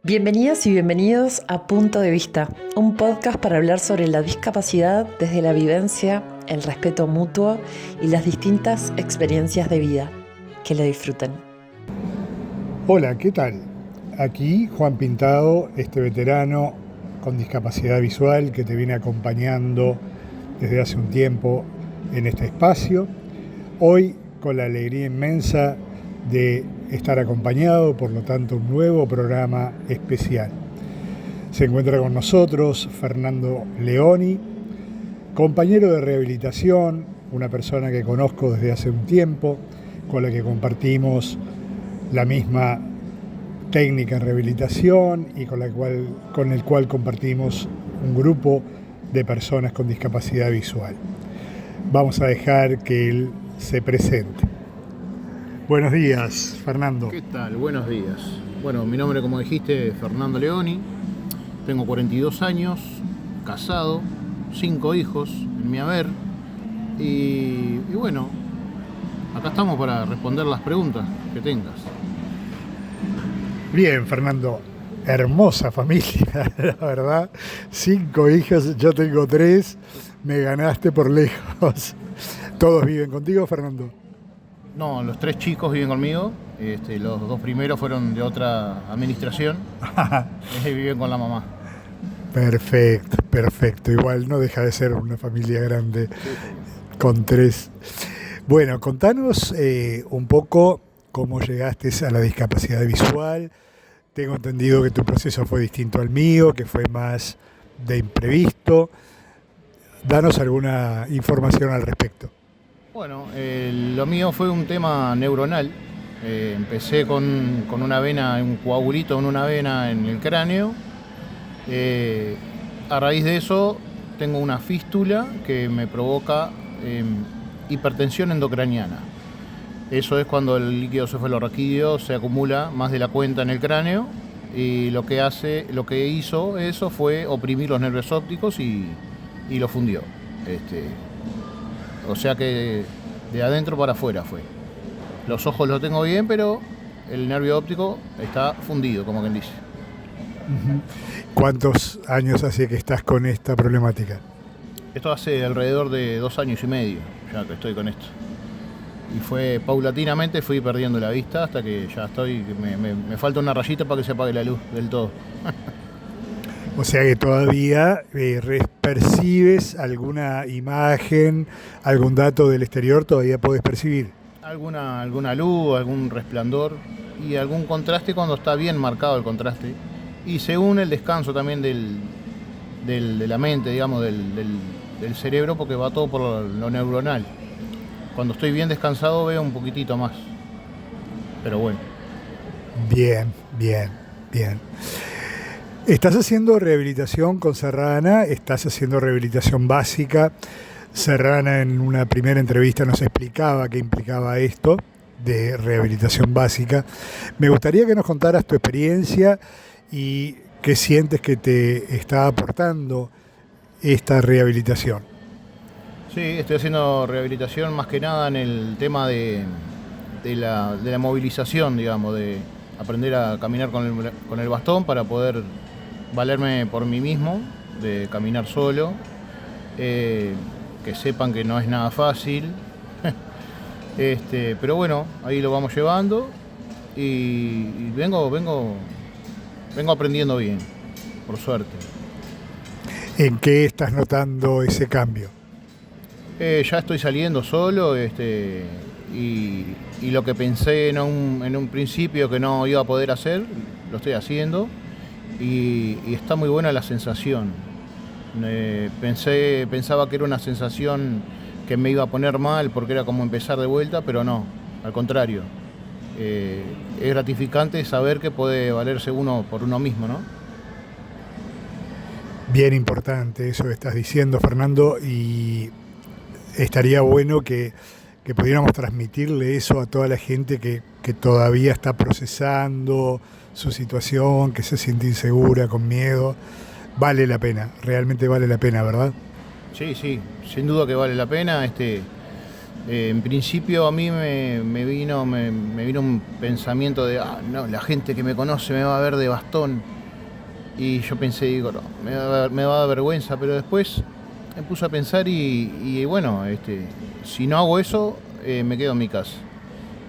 Bienvenidas y bienvenidos a Punto de Vista, un podcast para hablar sobre la discapacidad desde la vivencia, el respeto mutuo y las distintas experiencias de vida. Que la disfruten. Hola, ¿qué tal? Aquí Juan Pintado, este veterano con discapacidad visual que te viene acompañando desde hace un tiempo en este espacio. Hoy con la alegría inmensa de estar acompañado, por lo tanto, un nuevo programa especial. Se encuentra con nosotros Fernando Leoni, compañero de rehabilitación, una persona que conozco desde hace un tiempo, con la que compartimos la misma técnica en rehabilitación y con el cual compartimos un grupo de personas con discapacidad visual. Vamos a dejar que él se presente. Buenos días, Fernando. ¿Qué tal? Buenos días. Bueno, mi nombre, como dijiste, es Fernando Leoni. Tengo 42 años, casado, 5 hijos en mi haber. Y bueno, acá estamos para responder las preguntas que tengas. Bien, Fernando. Hermosa familia, la verdad. 5 hijos, yo tengo 3. Me ganaste por lejos. ¿Todos viven contigo, Fernando? No, los 3 chicos viven conmigo. Los 2 primeros fueron de otra administración. Viven con la mamá. Perfecto. Igual no deja de ser una familia grande con 3. Bueno, contanos un poco cómo llegaste a la discapacidad visual. Tengo entendido que tu proceso fue distinto al mío, que fue más de imprevisto. Danos alguna información al respecto. Bueno, lo mío fue un tema neuronal. Empecé con una vena, un coagulito en una vena en el cráneo. A raíz de eso tengo una fístula que me provoca hipertensión endocraniana. Eso es cuando el líquido cefalorraquídeo se acumula más de la cuenta en el cráneo y lo que hizo eso fue oprimir los nervios ópticos y lo fundió. O sea que de adentro para afuera fue. Los ojos los tengo bien, pero el nervio óptico está fundido, como quien dice. ¿Cuántos años hace que estás con esta problemática? Esto hace alrededor de 2 años y medio ya que estoy con esto. Y fue paulatinamente, fui perdiendo la vista hasta que ya me falta una rayita para que se apague la luz del todo. O sea que todavía percibes alguna imagen, algún dato del exterior, todavía podés percibir. Alguna luz, algún resplandor y algún contraste cuando está bien marcado el contraste. Y según el descanso también de la mente, digamos, del cerebro, porque va todo por lo neuronal. Cuando estoy bien descansado veo un poquitito más. Pero bueno. Bien. Estás haciendo rehabilitación con Serrana, estás haciendo rehabilitación básica. Serrana en una primera entrevista nos explicaba qué implicaba esto de rehabilitación básica. Me gustaría que nos contaras tu experiencia y qué sientes que te está aportando esta rehabilitación. Sí, estoy haciendo rehabilitación más que nada en el tema de la movilización, digamos, de aprender a caminar con el bastón para poder valerme por mí mismo, de caminar solo, que sepan que no es nada fácil, pero bueno, ahí lo vamos llevando y vengo aprendiendo bien, por suerte. ¿En qué estás notando ese cambio? Ya estoy saliendo solo y lo que pensé en un principio que no iba a poder hacer, lo estoy haciendo. Y está muy buena la sensación. Pensaba que era una sensación que me iba a poner mal porque era como empezar de vuelta, pero no, al contrario. Es gratificante saber que puede valerse uno por uno mismo, ¿no? Bien importante eso que estás diciendo, Fernando, y estaría bueno que pudiéramos transmitirle eso a toda la gente que todavía está procesando su situación, que se siente insegura, con miedo. Vale la pena, realmente vale la pena, ¿verdad? Sí, sin duda que vale la pena. En principio a mí me vino un pensamiento de, no, la gente que me conoce me va a ver de bastón. Y yo pensé, digo, no, me va a dar vergüenza, pero después me puse a pensar y bueno, si no hago eso, me quedo en mi casa.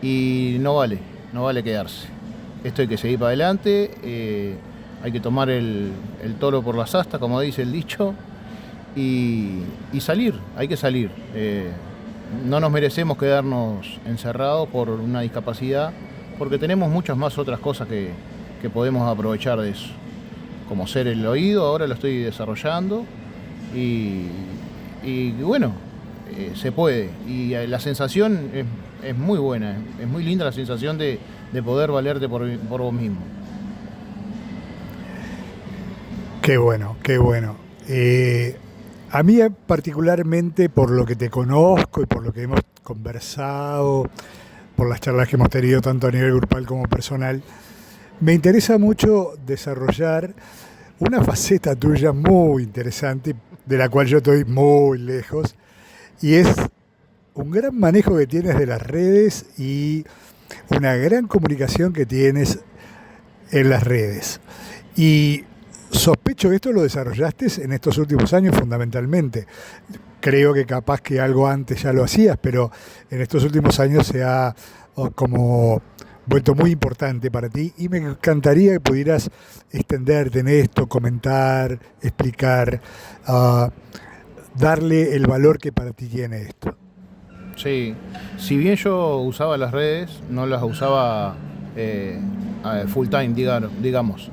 Y no vale quedarse. Esto hay que seguir para adelante, hay que tomar el toro por las astas, como dice el dicho, y salir, hay que salir. No nos merecemos quedarnos encerrados por una discapacidad, porque tenemos muchas más otras cosas que podemos aprovechar de eso. Como ser el oído, ahora lo estoy desarrollando y bueno, se puede. Y la sensación es muy buena, es muy linda la sensación de poder valerte por vos mismo. Qué bueno, qué bueno. A mí particularmente, por lo que te conozco y por lo que hemos conversado, por las charlas que hemos tenido tanto a nivel grupal como personal, me interesa mucho desarrollar una faceta tuya muy interesante, de la cual yo estoy muy lejos, y es un gran manejo que tienes de las redes y una gran comunicación que tienes en las redes. Y sospecho que esto lo desarrollaste en estos últimos años fundamentalmente. Creo que capaz que algo antes ya lo hacías, pero en estos últimos años se ha como vuelto muy importante para ti y me encantaría que pudieras extenderte en esto, comentar, explicar, darle el valor que para ti tiene esto. Sí, si bien yo usaba las redes, no las usaba full time, digamos.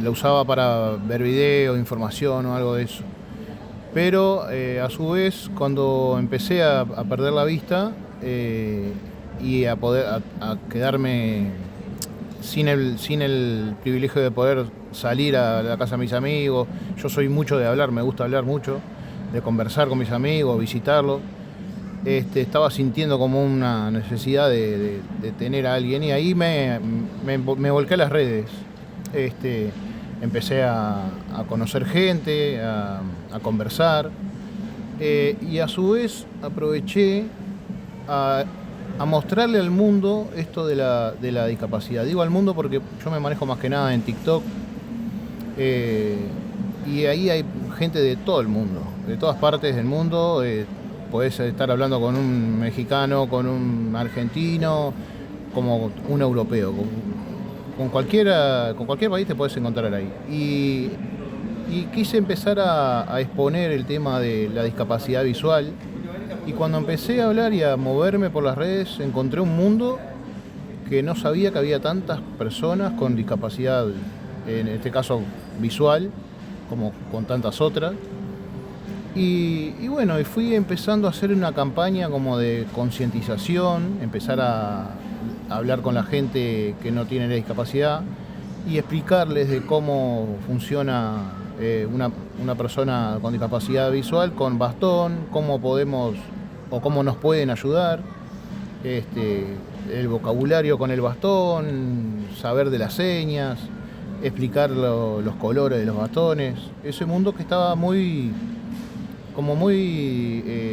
La usaba para ver video, información o algo de eso. Pero a su vez, cuando empecé a perder la vista y a quedarme sin el privilegio de poder salir a la casa de mis amigos, yo soy mucho de hablar, me gusta hablar mucho, de conversar con mis amigos, visitarlos. Estaba sintiendo como una necesidad de tener a alguien y ahí me volqué a las redes. Empecé a conocer gente, a conversar y a su vez aproveché a mostrarle al mundo esto de la discapacidad. Digo al mundo porque yo me manejo más que nada en TikTok y ahí hay gente de todo el mundo, de todas partes del mundo. Podés estar hablando con un mexicano, con un argentino, como un europeo. Con cualquier país te podés encontrar ahí. Y quise empezar a exponer el tema de la discapacidad visual. Y cuando empecé a hablar y a moverme por las redes, encontré un mundo que no sabía que había tantas personas con discapacidad, en este caso visual, como con tantas otras. Y bueno, y fui empezando a hacer una campaña como de concientización, empezar a hablar con la gente que no tiene la discapacidad y explicarles de cómo funciona una persona con discapacidad visual con bastón, cómo podemos o cómo nos pueden ayudar, el vocabulario con el bastón, saber de las señas, explicar los colores de los bastones, ese mundo que estaba muy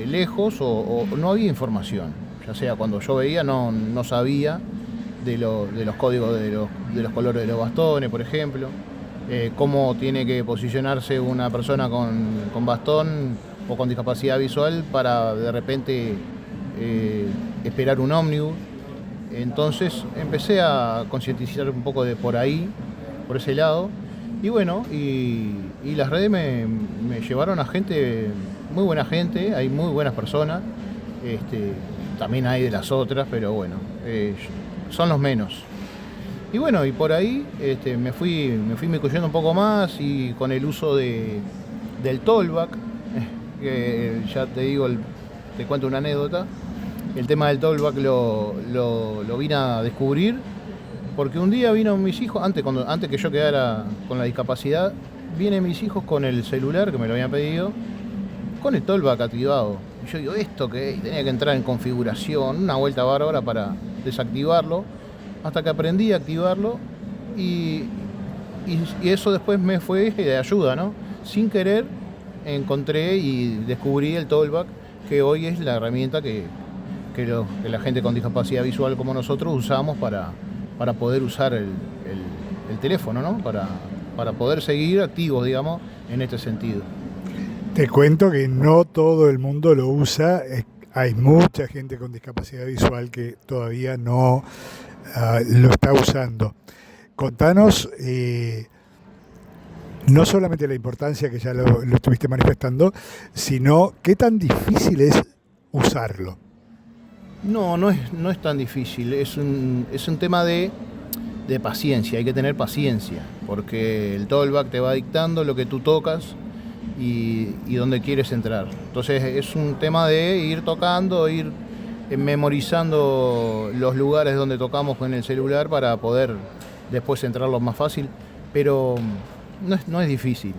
lejos o no había información, ya sea cuando yo veía no sabía de los códigos de los colores de los bastones, por ejemplo, cómo tiene que posicionarse una persona con bastón o con discapacidad visual para de repente esperar un ómnibus. Entonces empecé a concientizar un poco de por ahí, por ese lado. Y bueno, y las redes me llevaron a gente, muy buena gente, hay muy buenas personas, también hay de las otras, pero bueno, son los menos. Y bueno, y por ahí me fui incluyendo un poco más y con el uso del Tollback, que ya te digo, te cuento una anécdota, el tema del Tollback lo vine a descubrir. Porque un día vino mis hijos, antes que yo quedara con la discapacidad, vienen mis hijos con el celular que me lo habían pedido, con el Tollback activado. Y yo digo, ¿esto qué? Tenía que entrar en configuración, una vuelta bárbara para desactivarlo, hasta que aprendí a activarlo y eso después me fue de ayuda, ¿no? Sin querer encontré y descubrí el Tollback que hoy es la herramienta que la gente con discapacidad visual como nosotros usamos para poder usar el teléfono, ¿no? Para poder seguir activos, digamos, en este sentido. Te cuento que no todo el mundo lo usa. Hay mucha gente con discapacidad visual que todavía no lo está usando. Contanos no solamente la importancia, que ya lo estuviste manifestando, sino qué tan difícil es usarlo. No es tan difícil. Es un tema de paciencia. Hay que tener paciencia, porque el tollback te va dictando lo que tú tocas y dónde quieres entrar. Entonces es un tema de ir tocando, ir memorizando los lugares donde tocamos con el celular para poder después entrarlo más fácil, pero no es difícil.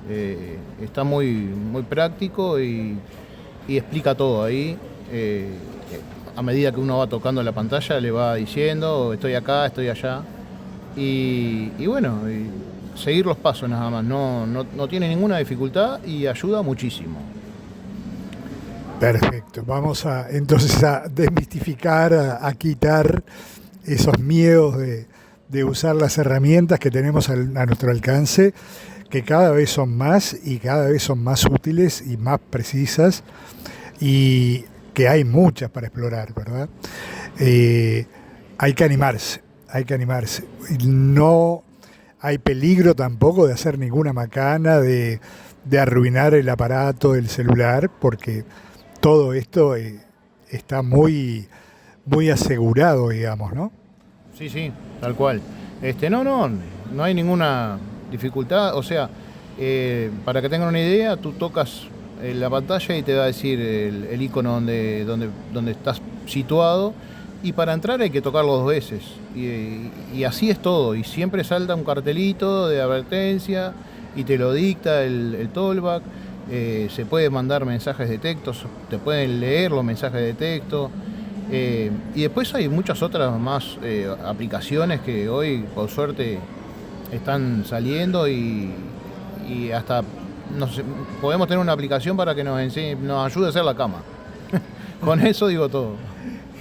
Está muy práctico y explica todo ahí. A medida que uno va tocando la pantalla le va diciendo estoy acá, estoy allá y bueno, seguir los pasos nada más, no tiene ninguna dificultad y ayuda muchísimo. Perfecto, vamos entonces a desmistificar, a quitar esos miedos de usar las herramientas que tenemos a nuestro alcance, que cada vez son más y cada vez son más útiles y más precisas, y que hay muchas para explorar, ¿verdad? Hay que animarse. No hay peligro tampoco de hacer ninguna macana, de arruinar el aparato del celular, porque todo esto está muy asegurado, digamos, ¿no? Sí, tal cual. No hay ninguna dificultad. O sea, para que tengan una idea, tú tocas la pantalla y te va a decir el icono donde estás situado, y para entrar hay que tocarlo 2 veces. Y así es todo. Y siempre salta un cartelito de advertencia y te lo dicta el tollback. Se puede mandar mensajes de texto, te pueden leer los mensajes de texto. Y después hay muchas otras más aplicaciones que hoy, por suerte, están saliendo y hasta podemos tener una aplicación para que nos ayude a hacer la cama. Con eso digo todo.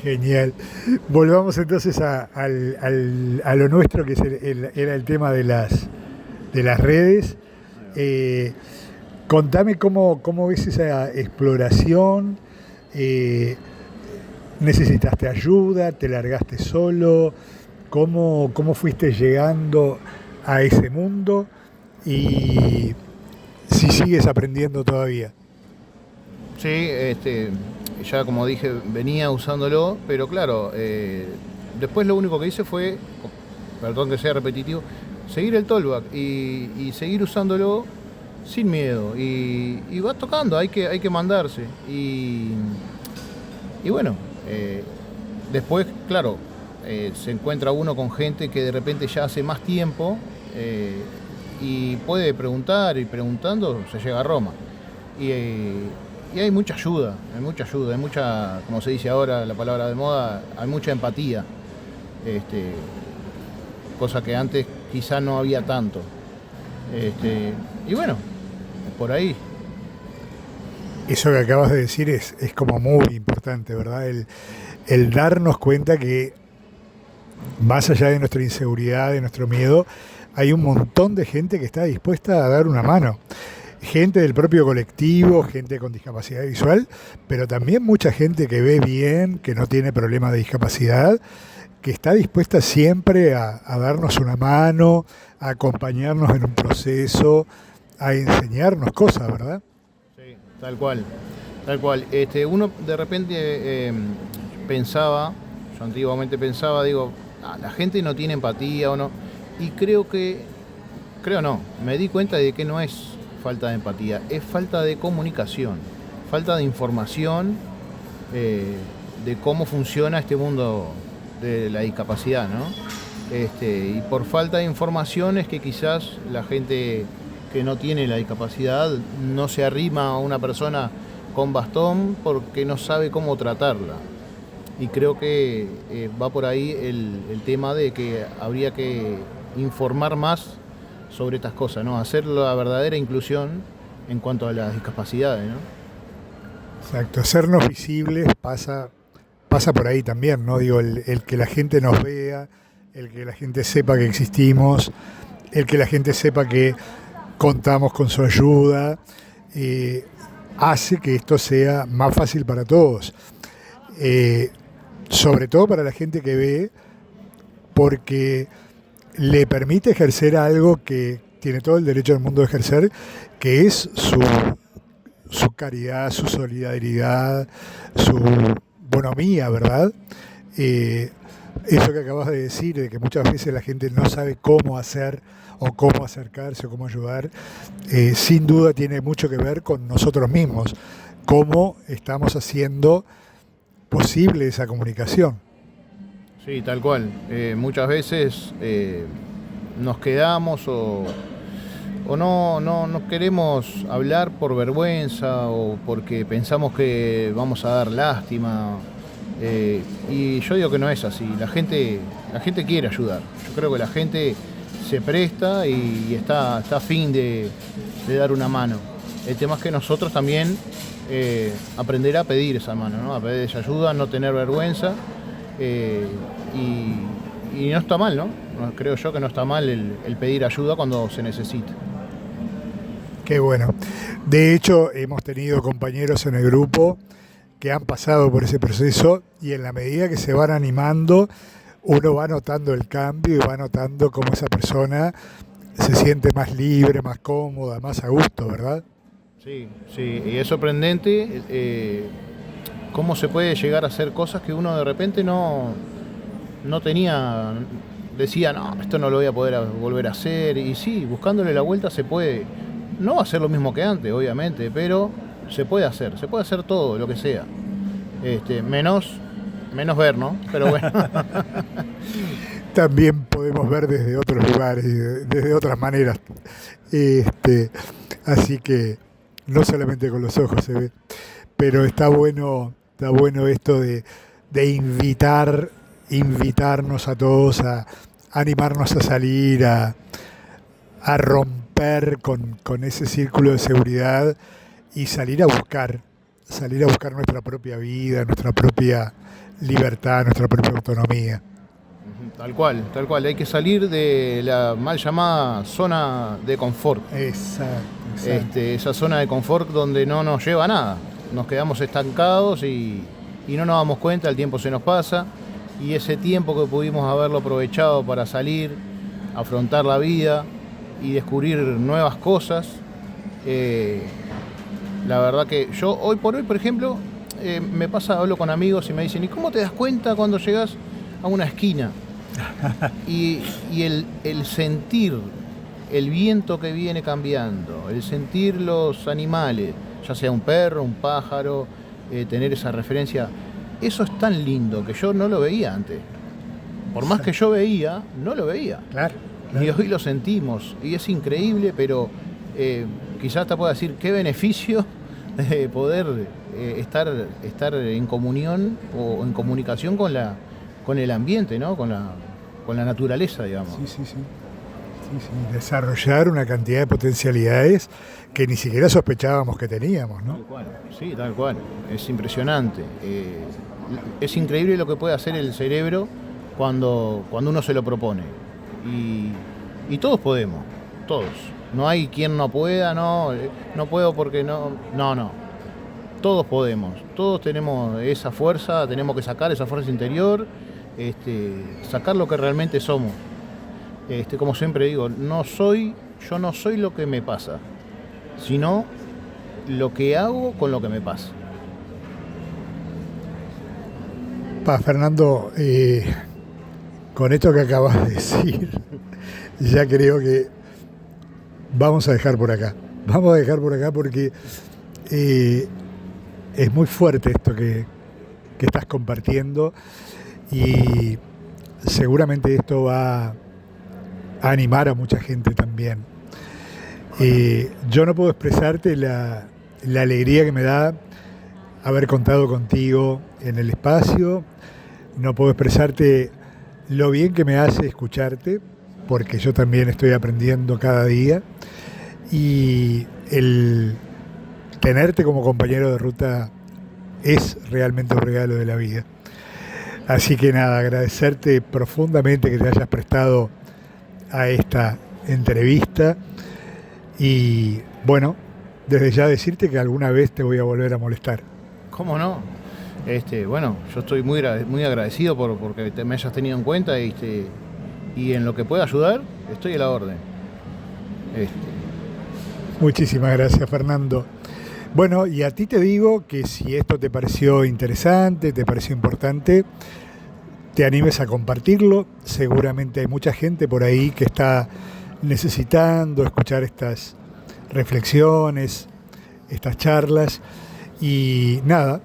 Genial. Volvamos entonces a lo nuestro, que era el tema de las redes. Contame cómo ves esa exploración. ¿Necesitaste ayuda? ¿Te largaste solo? ¿Cómo fuiste llegando a ese mundo? Y si sigues aprendiendo todavía. Sí, ya como dije, venía usándolo, pero claro, después lo único que hice fue, perdón que sea repetitivo, seguir el tollback y seguir usándolo sin miedo. Y va tocando, hay que mandarse. Y bueno, después, claro, se encuentra uno con gente que de repente ya hace más tiempo y puede preguntar, y preguntando se llega a Roma. Y hay mucha ayuda, hay mucha, como se dice ahora, la palabra de moda, hay mucha empatía, cosa que antes quizá no había tanto. Y bueno, por ahí. Eso que acabas de decir es como muy importante, ¿verdad? El darnos cuenta que más allá de nuestra inseguridad, de nuestro miedo, hay un montón de gente que está dispuesta a dar una mano. Gente del propio colectivo, gente con discapacidad visual, pero también mucha gente que ve bien, que no tiene problemas de discapacidad, que está dispuesta siempre a darnos una mano, a acompañarnos en un proceso, a enseñarnos cosas, ¿verdad? Sí, tal cual. Uno de repente pensaba, yo antiguamente pensaba, digo, la gente no tiene empatía o no, y me di cuenta de que no es falta de empatía, es falta de comunicación, falta de información de cómo funciona este mundo de la discapacidad, ¿no? Y por falta de información es que quizás la gente que no tiene la discapacidad no se arrima a una persona con bastón porque no sabe cómo tratarla. Y creo que va por ahí el tema de que habría que informar más sobre estas cosas, ¿no? Hacer la verdadera inclusión en cuanto a las discapacidades, ¿no? Exacto, hacernos visibles pasa por ahí también, ¿no? Digo, el que la gente nos vea, el que la gente sepa que existimos, el que la gente sepa que contamos con su ayuda, hace que esto sea más fácil para todos. Sobre todo para la gente que ve, porque le permite ejercer algo que tiene todo el derecho del mundo de ejercer, que es su caridad, su solidaridad, su bonomía, ¿verdad? Eso que acabas de decir, de que muchas veces la gente no sabe cómo hacer o cómo acercarse o cómo ayudar, sin duda tiene mucho que ver con nosotros mismos, cómo estamos haciendo posible esa comunicación. Sí, tal cual. Muchas veces nos quedamos o no queremos hablar por vergüenza o porque pensamos que vamos a dar lástima. Y yo digo que no es así. La gente quiere ayudar. Yo creo que la gente se presta y está a fin de dar una mano. El tema es que nosotros también aprender a pedir esa mano, ¿no? A pedir esa ayuda, no tener vergüenza. Y no está mal, ¿no? Creo yo que no está mal el pedir ayuda cuando se necesita. Qué bueno. De hecho, hemos tenido compañeros en el grupo que han pasado por ese proceso y en la medida que se van animando, uno va notando el cambio y va notando cómo esa persona se siente más libre, más cómoda, más a gusto, ¿verdad? Sí, y es sorprendente cómo se puede llegar a hacer cosas que uno de repente no tenía, decía, no, esto no lo voy a poder volver a hacer, y sí, buscándole la vuelta se puede, no va a ser lo mismo que antes, obviamente, pero se puede hacer todo, lo que sea, menos ver, ¿no? Pero bueno. También podemos ver desde otros lugares y desde otras maneras, así que no solamente con los ojos se ve, pero está bueno esto de invitarnos a todos a animarnos a salir, a romper con ese círculo de seguridad y salir a buscar nuestra propia vida, nuestra propia libertad, nuestra propia autonomía. Tal cual, hay que salir de la mal llamada zona de confort. Exacto. Esa zona de confort donde no nos lleva a nada, nos quedamos estancados y no nos damos cuenta, el tiempo se nos pasa y ese tiempo que pudimos haberlo aprovechado para salir, afrontar la vida y descubrir nuevas cosas, la verdad que yo hoy por hoy, por ejemplo, me pasa, hablo con amigos y me dicen, ¿y cómo te das cuenta cuando llegas a una esquina? Y el sentir el viento que viene cambiando, el sentir los animales, ya sea un perro, un pájaro, tener esa referencia, eso es tan lindo que yo no lo veía antes. Por más que yo veía, no lo veía. Claro. Y hoy lo sentimos y es increíble, pero quizás te pueda decir qué beneficio de poder estar en comunión o en comunicación con el ambiente, ¿no? Con la naturaleza, digamos. Sí. Desarrollar una cantidad de potencialidades que ni siquiera sospechábamos que teníamos, ¿no? Tal cual. Sí, tal cual. Es impresionante. Es increíble lo que puede hacer el cerebro cuando uno se lo propone. Y todos podemos, todos. No hay quien no pueda, no puedo porque no. Todos podemos, todos tenemos esa fuerza, tenemos que sacar esa fuerza interior, sacar lo que realmente somos. Como siempre digo, yo no soy lo que me pasa, sino lo que hago con lo que me pasa. Fernando, con esto que acabas de decir, ya creo que vamos a dejar por acá. Vamos a dejar por acá porque es muy fuerte esto que estás compartiendo y seguramente esto va a animar a mucha gente también. Yo no puedo expresarte la alegría que me da haber contado contigo en el espacio, no puedo expresarte lo bien que me hace escucharte, porque yo también estoy aprendiendo cada día, y el tenerte como compañero de ruta es realmente un regalo de la vida. Así que nada, agradecerte profundamente que te hayas prestado a esta entrevista y bueno, desde ya decirte que alguna vez te voy a volver a molestar. ¿Cómo no? Bueno, yo estoy muy agradecido porque me hayas tenido en cuenta y en lo que pueda ayudar, estoy a la orden. Muchísimas gracias, Fernando. Bueno, y a ti te digo que si esto te pareció interesante, te pareció importante, te animes a compartirlo. Seguramente hay mucha gente por ahí que está necesitando escuchar estas reflexiones, estas charlas. Y nada,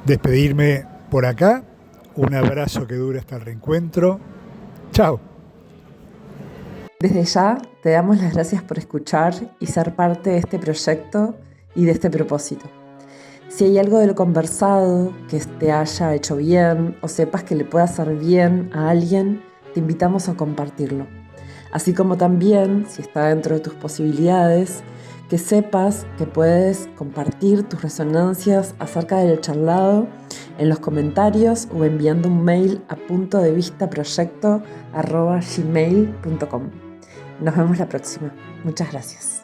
despedirme por acá. Un abrazo que dure hasta el reencuentro. Chao. Desde ya te damos las gracias por escuchar y ser parte de este proyecto y de este propósito. Si hay algo de lo conversado que te haya hecho bien o sepas que le pueda hacer bien a alguien, te invitamos a compartirlo. Así como también, si está dentro de tus posibilidades, que sepas que puedes compartir tus resonancias acerca del charlado en los comentarios o enviando un mail a puntodevistaproyecto@gmail.com. Nos vemos la próxima. Muchas gracias.